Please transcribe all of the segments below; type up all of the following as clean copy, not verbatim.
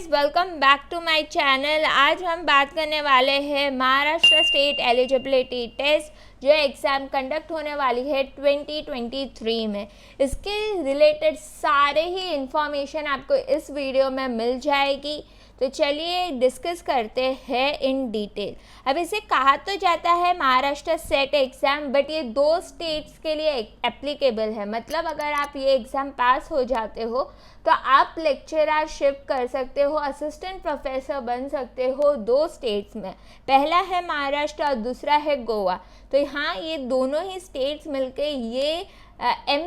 Guys, welcome back to my channel. आज हम बात करने वाले हैं महाराष्ट्र स्टेट एलिजिबिलिटी टेस्ट जो एग्ज़ाम कंडक्ट होने वाली है 2023 में। इसके रिलेटेड सारे ही इंफॉर्मेशन आपको इस वीडियो में मिल जाएगी, तो चलिए डिस्कस करते हैं इन डिटेल। अब इसे कहा तो जाता है महाराष्ट्र सेट एग्ज़ाम, बट ये 2 स्टेट्स के लिए एप्लीकेबल है। मतलब अगर आप ये एग्ज़ाम पास हो जाते हो तो आप लेक्चररशिप कर सकते हो, असिस्टेंट प्रोफेसर बन सकते हो 2 स्टेट्स में। पहला है महाराष्ट्र और दूसरा है गोवा। तो यहाँ ये दोनों ही स्टेट्स मिलके ये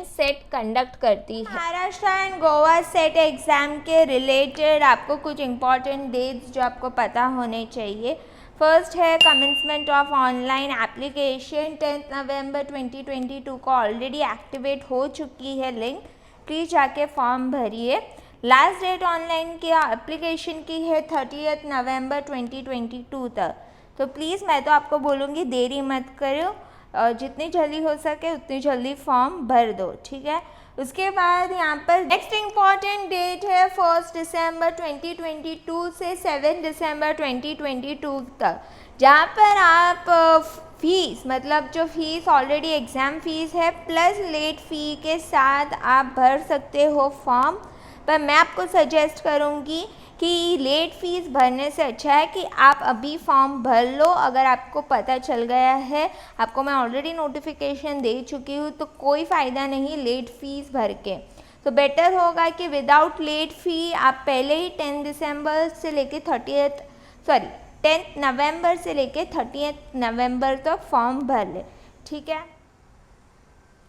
सेट कंडक्ट करती है। Maharashtra and Goa set exam के रिलेटेड आपको कुछ इम्पॉर्टेंट डेट्स जो आपको पता होने चाहिए। फर्स्ट है कमेंसमेंट ऑफ ऑनलाइन एप्लीकेशन 10 नवंबर 2022 को ऑलरेडी एक्टिवेट हो चुकी है लिंक, प्लीज़ जाके फॉर्म भरिए। लास्ट डेट ऑनलाइन की एप्लीकेशन की है 30 नवंबर 2022 तक। तो प्लीज़ मैं तो आपको बोलूँगी देरी मत करो, जितनी जल्दी हो सके उतनी जल्दी फॉर्म भर दो, ठीक है। उसके बाद यहाँ पर नेक्स्ट इम्पॉर्टेंट डेट है 1 दिसंबर 2022 से 7 दिसंबर 2022 तक, जहाँ पर आप फीस मतलब जो फीस ऑलरेडी एग्ज़ाम फीस है प्लस लेट फ़ी के साथ आप भर सकते हो फॉर्म। पर मैं आपको सजेस्ट करूँगी कि लेट फ़ीस भरने से अच्छा है कि आप अभी फॉर्म भर लो। अगर आपको पता चल गया है, आपको मैं ऑलरेडी नोटिफिकेशन दे चुकी हूँ, तो कोई फ़ायदा नहीं लेट फ़ीस भर के। तो बेटर होगा कि विदाउट लेट फ़ी आप पहले ही 10 दिसंबर से लेके 10 नवंबर से लेके 30 नवंबर तक फॉर्म भर ले, ठीक है।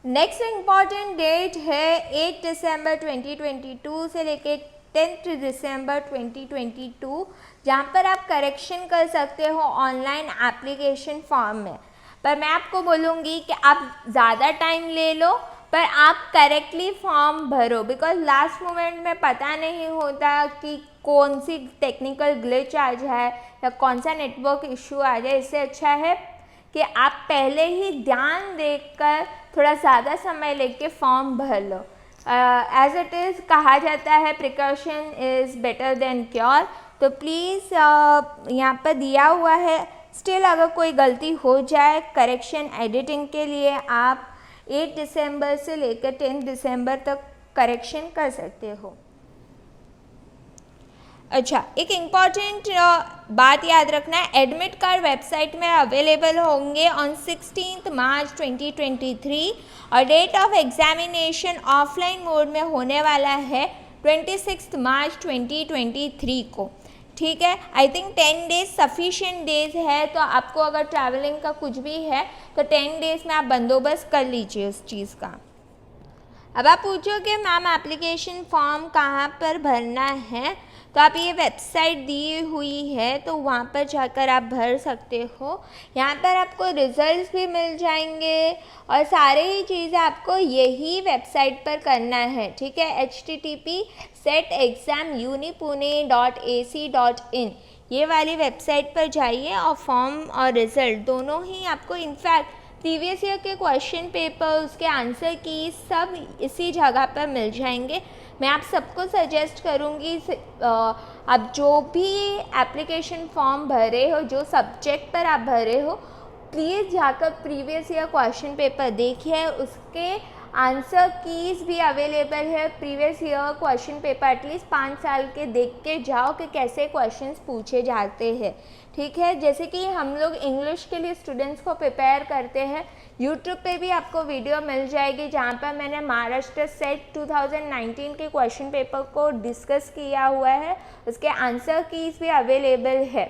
नेक्स्ट इम्पॉर्टेंट डेट है 8 दिसंबर 2022 से लेके 10 दिसंबर 2022, जहाँ पर आप करेक्शन कर सकते हो ऑनलाइन एप्लीकेशन फॉर्म में। पर मैं आपको बोलूँगी कि आप ज़्यादा टाइम ले लो, पर आप करेक्टली फॉर्म भरो, बिकॉज लास्ट मोमेंट में पता नहीं होता कि कौन सी टेक्निकल ग्लिच आ जाए या कौन सा नेटवर्क इशू आ जाए। इससे अच्छा है कि आप पहले ही ध्यान देकर थोड़ा ज़्यादा समय लेके फॉर्म भर लो। एज इट इज़ कहा जाता है precaution is better than cure. तो प्लीज़ यहाँ पर दिया हुआ है, स्टिल अगर कोई गलती हो जाए करेक्शन एडिटिंग के लिए आप 8 दिसंबर से लेकर 10 दिसंबर तक करेक्शन कर सकते हो। अच्छा, एक इम्पॉर्टेंट बात याद रखना है, एडमिट कार्ड वेबसाइट में अवेलेबल होंगे ऑन 16 मार्च 2023 और date of examination offline mode में होने वाला है 26 मार्च 2023 को, ठीक है। I think 10 days sufficient days है, तो आपको अगर ट्रैवलिंग का कुछ भी है तो 10 डेज में आप बंदोबस्त कर लीजिए उस चीज़ का। अब आप पूछोगे मैम एप्लीकेशन फॉर्म कहाँ पर भरना है, तो आप ये वेबसाइट दी हुई है तो वहाँ पर जाकर आप भर सकते हो। यहाँ पर आपको रिजल्ट्स भी मिल जाएंगे और सारे ही चीज़ें आपको यही वेबसाइट पर करना है, ठीक है। http://setexamUniPune.ac.in ये वाली वेबसाइट पर जाइए और फॉर्म और रिज़ल्ट दोनों ही आपको, इनफैक्ट प्रीवियस ईयर के क्वेश्चन पेपर, उसके आंसर की सब इसी जगह पर मिल जाएंगे। मैं आप सबको सजेस्ट करूँगी आप जो भी एप्लीकेशन फॉर्म भरे हो, जो सब्जेक्ट पर आप भरे हो, प्लीज़ जाकर प्रीवियस ईयर क्वेश्चन पेपर देखिए। उसके आंसर कीज़ भी अवेलेबल है। Previous year question paper at least 5 साल के देख के जाओ कि कैसे क्वेश्चंस पूछे जाते हैं, ठीक है। जैसे कि हम लोग इंग्लिश के लिए स्टूडेंट्स को प्रिपेयर करते हैं, यूट्यूब पे भी आपको वीडियो मिल जाएगी जहाँ पर मैंने महाराष्ट्र सेट 2019 के क्वेश्चन पेपर को डिस्कस किया हुआ है, उसके आंसर कीज़ भी अवेलेबल है,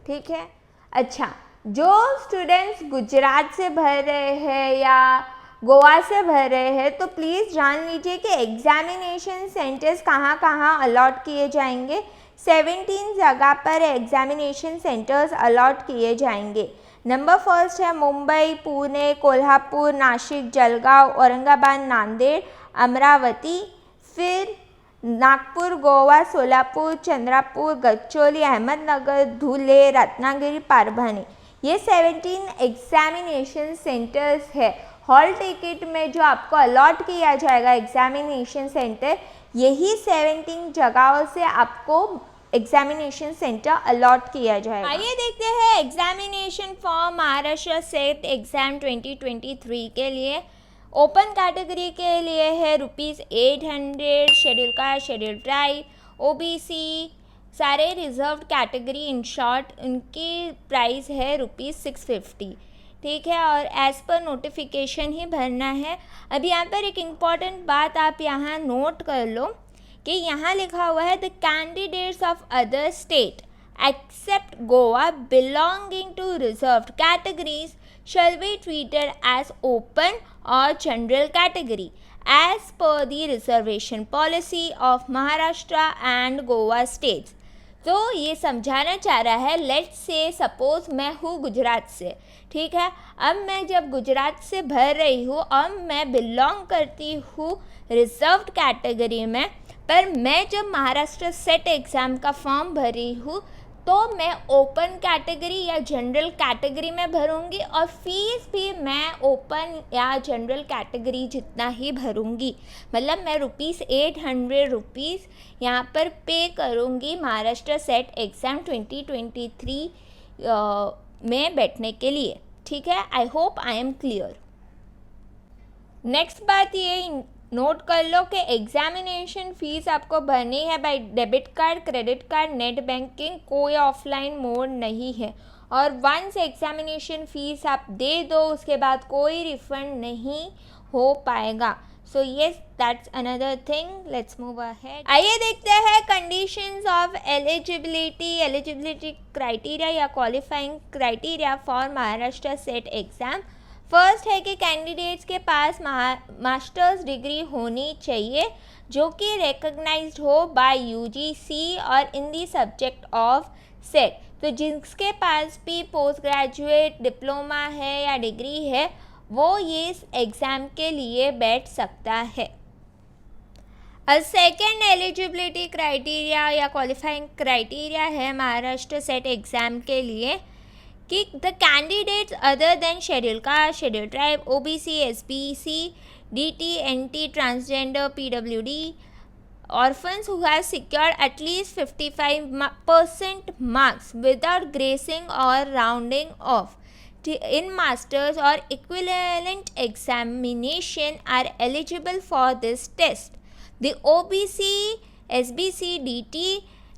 ठीक है। अच्छा, जो स्टूडेंट्स गुजरात से भर रहे हैं या गोवा से भर रहे हैं, तो प्लीज़ जान लीजिए कि एग्जामिनेशन सेंटर्स कहाँ कहाँ अलॉट किए जाएंगे। 17 जगह पर एग्जामिनेशन सेंटर्स अलॉट किए जाएंगे। नंबर फर्स्ट है मुंबई, पुणे, कोल्हापुर, नासिक, जलगांव, औरंगाबाद, नांदेड़, अमरावती। फिर नागपुर, गोवा, सोलापुर, चंद्रपुर, गडचिरोली, अहमदनगर, धुले, रत्नागिरी, परभणी, ये 17 एग्जामिनेशन सेंटर्स है। हॉल टिकट में जो आपको अलॉट किया जाएगा एग्जामिनेशन सेंटर, यही 17 जगहों से आपको एग्जामिनेशन सेंटर अलॉट किया जाएगा। आइए देखते हैं examination for Maharashtra SET exam 2023 के लिए। ओपन कैटेगरी के लिए है ₹800, schedule caste, schedule tribe, OBC, सारे रिजर्व्ड कैटेगरी इन शॉर्ट उनकी प्राइस है ₹650, ठीक है। और एज़ पर नोटिफिकेशन ही भरना है। अब यहाँ पर एक इम्पॉर्टेंट बात आप यहाँ नोट कर लो कि यहाँ लिखा हुआ है the candidates of other state except Goa belonging to reserved categories shall be treated as open or general category as per the reservation policy of Maharashtra and Goa states। तो ये समझाना चाह रहा है, लेट्स से सपोज मैं हूँ गुजरात से, ठीक है। अब मैं जब गुजरात से भर रही हूँ, अब मैं बिलोंग करती हूँ रिजर्व्ड कैटेगरी में, पर मैं जब महाराष्ट्र सेट एग्ज़ाम का फॉर्म भरी हूँ तो मैं ओपन कैटेगरी या जनरल कैटेगरी में भरूंगी और फीस भी मैं ओपन या जनरल कैटेगरी जितना ही भरूंगी। मतलब मैं ₹800 यहाँ पर पे करूंगी महाराष्ट्र सेट एग्ज़ाम 2023 में बैठने के लिए, ठीक है। I hope I am clear. Next बात ये नोट कर लो कि एग्जामिनेशन फ़ीस आपको भरनी है by debit card, credit card, net banking, कोई ऑफलाइन मोड नहीं है। और वंस एग्जामिनेशन फ़ीस आप दे दो उसके बाद कोई रिफंड नहीं हो पाएगा। So yes, that's another thing. Let's move ahead. आइए देखते हैं कंडीशंस ऑफ एलिजिबिलिटी क्राइटेरिया या qualifying criteria for Maharashtra SET exam. First है कि कैंडिडेट्स के पास मास्टर्स डिग्री होनी चाहिए जो कि रिकग्नाइज्ड हो बाय यूजीसी और इन दी सब्जेक्ट ऑफ सेट। तो जिसके पास भी पोस्ट ग्रेजुएट डिप्लोमा है या डिग्री है वो ये इस एग्ज़ाम के लिए बैठ सकता है। सेकेंड एलिजिबिलिटी क्राइटेरिया या क्वालिफाइंग क्राइटेरिया है महाराष्ट्र सेट एग्ज़ाम के लिए कि the candidates other than schedule caste, schedule tribe, OBC, SBC, DT, NT, transgender, PWD, orphans who have secured at least 55% marks without gracing or rounding off in masters or equivalent examination are eligible for this test. The OBC, SBC, DT,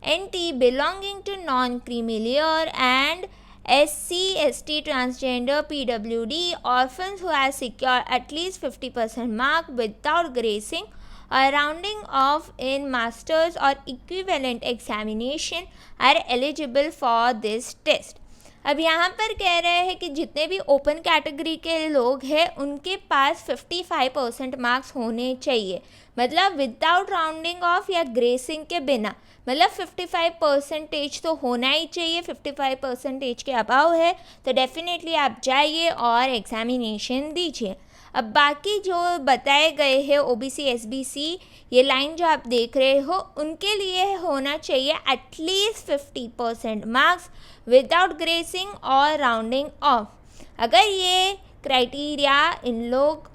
NT belonging to non-creamy layer and SC, ST, transgender, PWD, orphans who have secured at least 50% mark without gracing or rounding off in masters or equivalent examination are eligible for this test. अब यहाँ पर कह रहे हैं कि जितने भी open category के लोग हैं उनके पास 55% मार्क्स होने चाहिए, मतलब विदाउट राउंडिंग ऑफ या ग्रेसिंग के बिना, मतलब 55% तो होना ही चाहिए। 55% के अबाव है तो डेफिनेटली आप जाइए और एग्जामिनेशन दीजिए। अब बाकी जो बताए गए हैं ओबीसी, एसबीसी, ये लाइन जो आप देख रहे हो उनके लिए होना चाहिए एटलीस्ट 50% मार्क्स विदाउट ग्रेसिंग और राउंडिंग ऑफ। अगर ये क्राइटेरिया इन लोग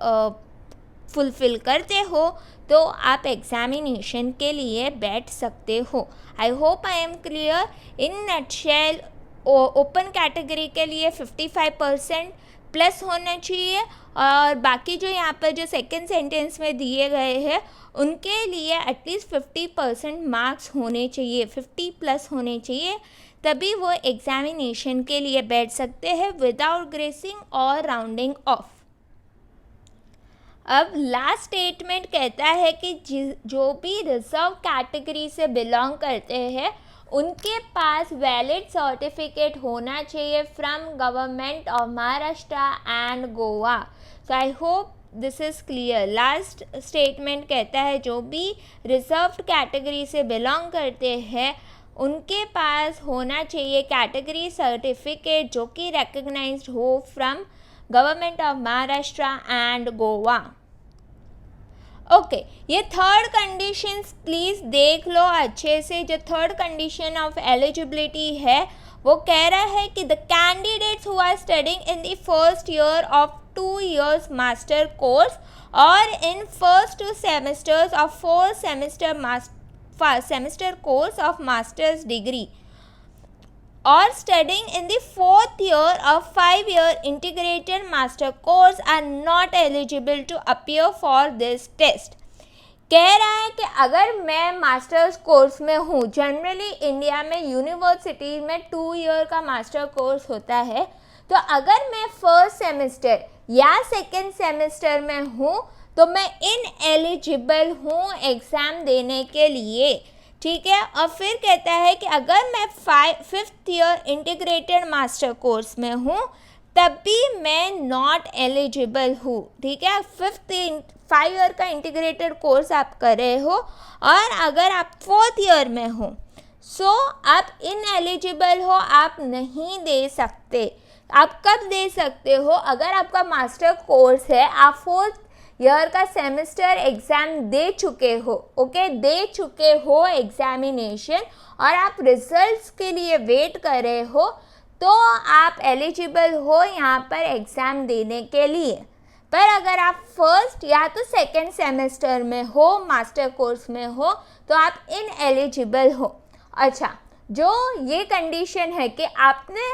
फुलफ़िल करते हो तो आप एग्जामिनेशन के लिए बैठ सकते हो। I hope I am clear. In nutshell open category के लिए 55% प्लस होना चाहिए और बाकी जो यहाँ पर जो सेकंड सेंटेंस में दिए गए हैं उनके लिए एटलीस्ट 50% मार्क्स होने चाहिए, 50 प्लस होने चाहिए, तभी वो एग्जामिनेशन के लिए बैठ सकते हैं विदाउट ग्रेसिंग और राउंडिंग ऑफ। अब लास्ट स्टेटमेंट कहता है कि जो भी रिजर्व कैटेगरी से बिलोंग करते हैं उनके पास वैलिड सर्टिफिकेट होना चाहिए from government of Maharashtra and Goa. So I hope this is clear. Last statement कहता है जो भी रिजर्व्ड कैटेगरी से बिलोंग करते हैं उनके पास होना चाहिए कैटेगरी सर्टिफिकेट जो कि रिकग्नाइज्ड हो from government of Maharashtra and Goa. Okay, ये थर्ड कंडीशंस प्लीज़ देख लो अच्छे से। जो थर्ड कंडीशन ऑफ एलिजिबिलिटी है वो कह रहा है कि the candidates who are studying in the first year of 2 years master course और in first 2 semesters of 4 semester semester course of master's degree or studying in the 4th year of 5-year integrated master course are not eligible to appear for this test. कह रहा है कि अगर मैं masters course में हूँ, generally India में university में 2 ईयर का मास्टर कोर्स होता है, तो अगर मैं फर्स्ट सेमेस्टर या सेकेंड सेमेस्टर में हूँ तो मैं इनएलिजिबल हूँ एग्ज़ाम देने के लिए, ठीक है। और फिर कहता है कि अगर मैं 5th year integrated master course में हूँ तब भी मैं नॉट एलिजिबल हूँ, ठीक है। 5 ईयर का इंटीग्रेटेड कोर्स आप कर रहे हो और अगर आप 4th ईयर में हो सो आप इनएलिजिबल हो, आप नहीं दे सकते। आप कब दे सकते हो? अगर आपका मास्टर कोर्स है, आप 4th ईयर का सेमेस्टर एग्ज़ाम दे चुके हो, ओके, दे चुके हो एग्जामिनेशन और आप रिजल्ट्स के लिए वेट कर रहे हो, तो आप एलिजिबल हो यहाँ पर एग्ज़ाम देने के लिए। पर अगर आप फर्स्ट या तो सेकेंड सेमेस्टर में हो, मास्टर कोर्स में हो, तो आप इनएलिजिबल हो। अच्छा, जो ये कंडीशन है कि आपने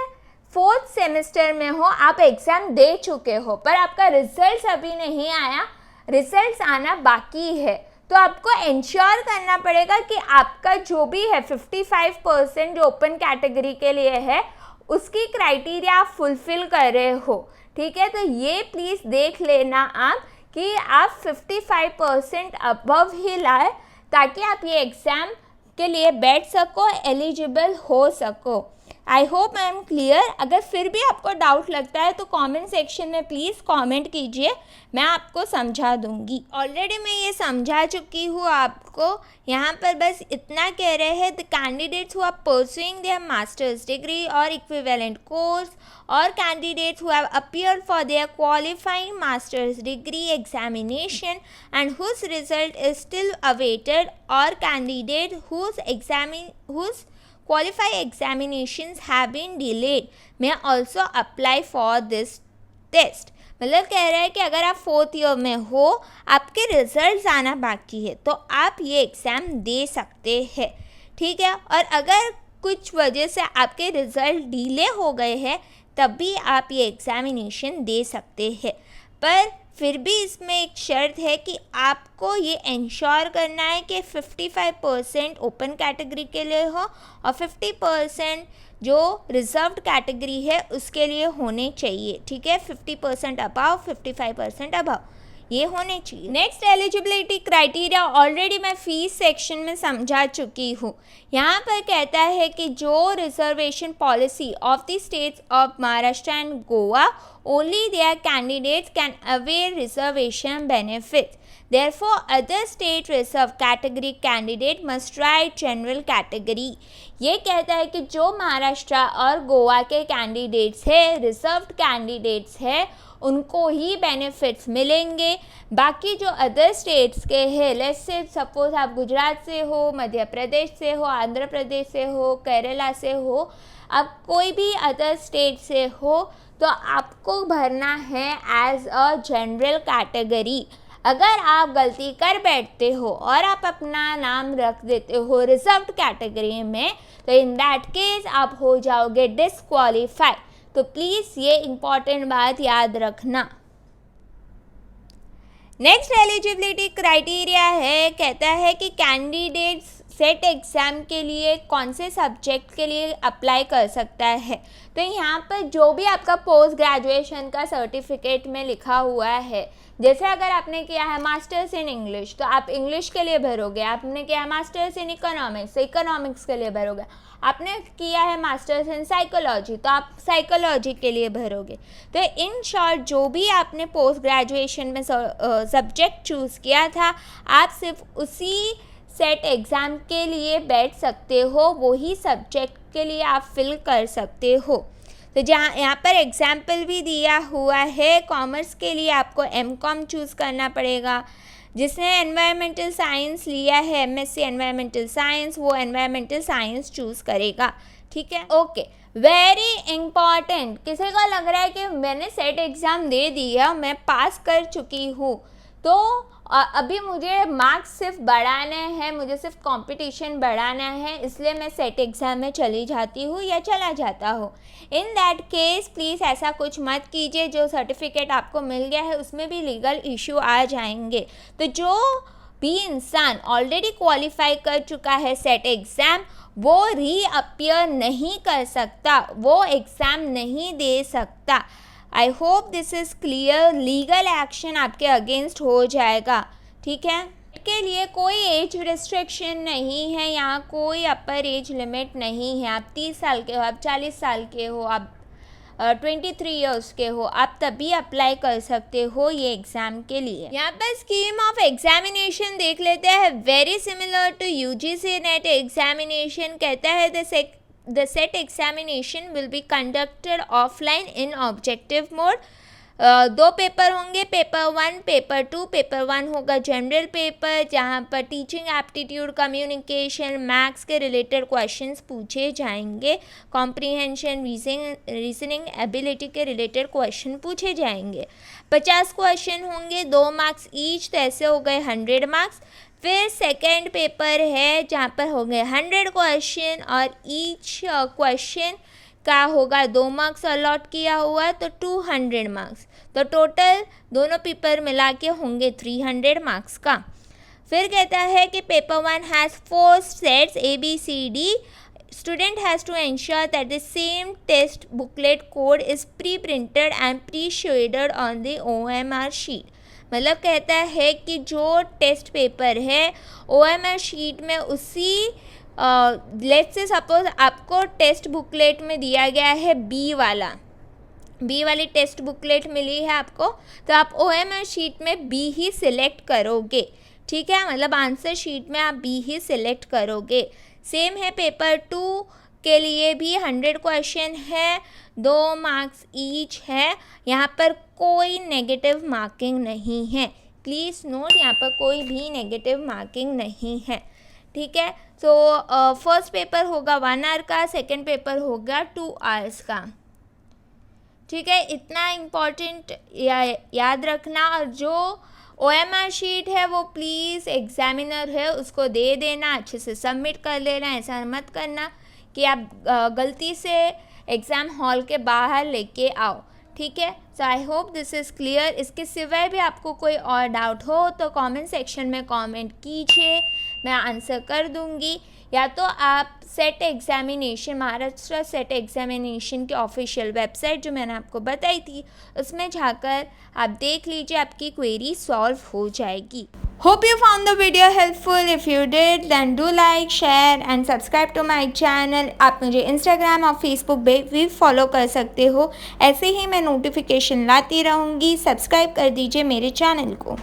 4th सेमेस्टर में हो, आप एग्ज़ाम दे चुके हो पर आपका रिजल्ट्स अभी नहीं आया, रिजल्ट्स आना बाकी है, तो आपको इंश्योर करना पड़ेगा कि आपका जो भी है 55% जो ओपन कैटेगरी के लिए है उसकी क्राइटेरिया आप फुलफ़िल कर रहे हो, ठीक है। तो ये प्लीज़ देख लेना आप कि आप 55% अबव ही लाए ताकि आप ये एग्ज़ाम के लिए बैठ सको, एलिजिबल हो सको। I hope I am clear. अगर फिर भी आपको डाउट लगता है तो कमेंट सेक्शन में प्लीज़ कमेंट कीजिए, मैं आपको समझा दूंगी। ऑलरेडी मैं ये समझा चुकी हूँ आपको, यहाँ पर बस इतना कह रहे हैं the candidates who are pursuing their masters degree और इक्विवेलेंट कोर्स और candidates who have appeared for their qualifying masters degree examination and whose result is still awaited और candidate whose qualify examinations have been delayed may also apply for this test। मतलब कह रहा है कि अगर आप 4th year में हो, आपके रिजल्ट्स आना बाकी है, तो आप ये एग्ज़ाम दे सकते हैं, ठीक है। और अगर कुछ वजह से आपके रिज़ल्ट डिले हो गए हैं तब भी आप ये एग्ज़ामिनेशन दे सकते हैं। पर फिर भी इसमें एक शर्त है कि आपको ये इंश्योर करना है कि 55% ओपन कैटेगरी के लिए हो और 50% जो रिजर्व्ड कैटेगरी है उसके लिए होने चाहिए, ठीक है। 50% अबव, 55% अबव, ये होने चाहिए। नेक्स्ट एलिजिबिलिटी क्राइटेरिया ऑलरेडी मैं फीस सेक्शन में समझा चुकी हूँ। यहाँ पर कहता है कि जो reservation policy of the states of Maharashtra and Goa, only their candidates can avail reservation benefit. Therefore, other state reserve category candidate must write general category। ये कहता है कि जो महाराष्ट्र और गोवा के कैंडिडेट्स है, रिजर्व्ड कैंडिडेट्स है, उनको ही बेनिफिट्स मिलेंगे। बाकी जो अदर स्टेट्स के हैं, लेट्स से सपोज आप गुजरात से हो, मध्य प्रदेश से हो, आंध्र प्रदेश से हो, केरला से हो, आप कोई भी अदर स्टेट से हो, तो आपको भरना है एज अ जनरल कैटेगरी। अगर आप गलती कर बैठते हो और आप अपना नाम रख देते हो रिजर्व्ड कैटेगरी में, तो इन दैट केस आप हो जाओगे डिस्क्वालीफाई। तो प्लीज़ ये इम्पॉर्टेंट बात याद रखना। नेक्स्ट एलिजिबिलिटी क्राइटेरिया है, कहता है कि कैंडिडेट्स सेट एग्ज़ाम के लिए कौन से सब्जेक्ट के लिए अप्लाई कर सकता है। तो यहाँ पर जो भी आपका पोस्ट ग्रेजुएशन का सर्टिफिकेट में लिखा हुआ है, जैसे अगर आपने किया है मास्टर्स इन इंग्लिश तो आप इंग्लिश के लिए भरोगे, आपने किया है मास्टर्स इन इकोनॉमिक्स तो इकोनॉमिक्स के लिए भरोगे, आपने किया है मास्टर्स इन साइकोलॉजी तो आप साइकोलॉजी के लिए भरोगे। तो इन शॉर्ट जो भी आपने पोस्ट ग्रेजुएशन में सब्जेक्ट चूज़ किया था, आप सिर्फ उसी सेट एग्ज़ाम के लिए बैठ सकते हो, वही सब्जेक्ट के लिए आप फिल कर सकते हो। तो जहाँ यहाँ पर एग्जाम्पल भी दिया हुआ है, कॉमर्स के लिए आपको एमकॉम चूज़ करना पड़ेगा। जिसने एनवायरमेंटल साइंस लिया है, एमएससी एनवायरमेंटल साइंस, वो एनवायरमेंटल साइंस चूज़ करेगा, ठीक है। ओके, वेरी इम्पॉर्टेंट, किसी को लग रहा है कि मैंने सेट एग्ज़ाम दे दिया, मैं पास कर चुकी हूँ, तो अभी मुझे मार्क्स सिर्फ बढ़ाने हैं, मुझे सिर्फ कंपटीशन बढ़ाना है, इसलिए मैं सेट एग्ज़ाम में चली जाती हूँ या चला जाता हूँ। इन दैट केस प्लीज़ ऐसा कुछ मत कीजिए। जो सर्टिफिकेट आपको मिल गया है उसमें भी लीगल इशू आ जाएंगे। तो जो भी इंसान ऑलरेडी क्वालिफाई कर चुका है सेट एग्ज़ाम, वो रीअपियर नहीं कर सकता, वो एग्ज़ाम नहीं दे सकता। आई hope this is clear. Legal action आपके अगेंस्ट हो जाएगा, ठीक है। के लिए कोई एज रिस्ट्रिक्शन नहीं है, यहाँ कोई अपर एज लिमिट नहीं है। आप 30 साल के हो, आप 40 साल के हो, आप 23 ईयर्स के हो, आप तभी अप्लाई कर सकते हो ये एग्ज़ाम के लिए। यहाँ पर स्कीम ऑफ एग्जामिनेशन देख लेते हैं। Very similar to UGC NET examination. कहता है the set examination will be conducted offline in objective mode। 2 paper होंगे, पेपर 1, पेपर 2। पेपर 1 होगा जनरल पेपर, जहाँ पर टीचिंग एप्टीट्यूड, कम्युनिकेशन, मैथ्स के रिलेटेड क्वेश्चंस पूछे जाएंगे। कॉम्प्रीहेंशन, रीजनिंग एबिलिटी के रिलेटेड क्वेश्चन पूछे जाएंगे। 50 क्वेश्चन होंगे, 2 मार्क्स ईच, तो ऐसे हो गए 100 मार्क्स। फिर सेकेंड पेपर है जहाँ पर होंगे 100 क्वेश्चन और ईच क्वेश्चन का होगा 2 मार्क्स अलॉट किया हुआ, तो 200 मार्क्स। तो टोटल दोनों पेपर मिला के होंगे 300 मार्क्स का। फिर कहता है कि paper 1 has 4 sets ABCD। Student has to ensure that the same test booklet code is pre-printed and pre-shaded on the OMR sheet। मतलब कहता है कि जो टेस्ट पेपर है OMR शीट में उसी लेट्स से सपोज आपको टेस्ट बुकलेट में दिया गया है बी वाली टेस्ट बुकलेट मिली है आपको, तो आप OMR शीट में बी ही सिलेक्ट करोगे, ठीक है। मतलब आंसर शीट में आप बी ही सिलेक्ट करोगे। सेम है पेपर 2 के लिए भी 100 क्वेश्चन है, 2 मार्क्स ईच है। यहाँ पर कोई नेगेटिव मार्किंग नहीं है, प्लीज़ नोट, यहाँ पर कोई भी नेगेटिव मार्किंग नहीं है, ठीक है। तो फर्स्ट पेपर होगा 1 आवर का, सेकंड पेपर होगा 2 आवर्स का, ठीक है। इतना इम्पॉर्टेंट याद रखना। और जो OMR शीट है वो प्लीज़ एग्जामिनर है उसको दे देना, अच्छे से सबमिट कर लेना। ऐसा मत करना कि आप गलती से एग्ज़ाम हॉल के बाहर लेके आओ, ठीक है। So I hope this is clear. इसके सिवाय भी आपको कोई और डाउट हो तो कमेंट सेक्शन में कमेंट कीजिए, मैं आंसर कर दूंगी। या तो आप set examination, Maharashtra set examination की ऑफिशियल वेबसाइट जो मैंने आपको बताई थी उसमें जाकर आप देख लीजिए, आपकी क्वेरी सॉल्व हो जाएगी। Hope you found the video helpful. If you did, then do like, share and subscribe to my channel। आप मुझे Instagram और Facebook पे भी फॉलो कर सकते हो, ऐसे ही मैं नोटिफिकेशन लाती रहूँगी। सब्सक्राइब कर दीजिए मेरे चैनल को।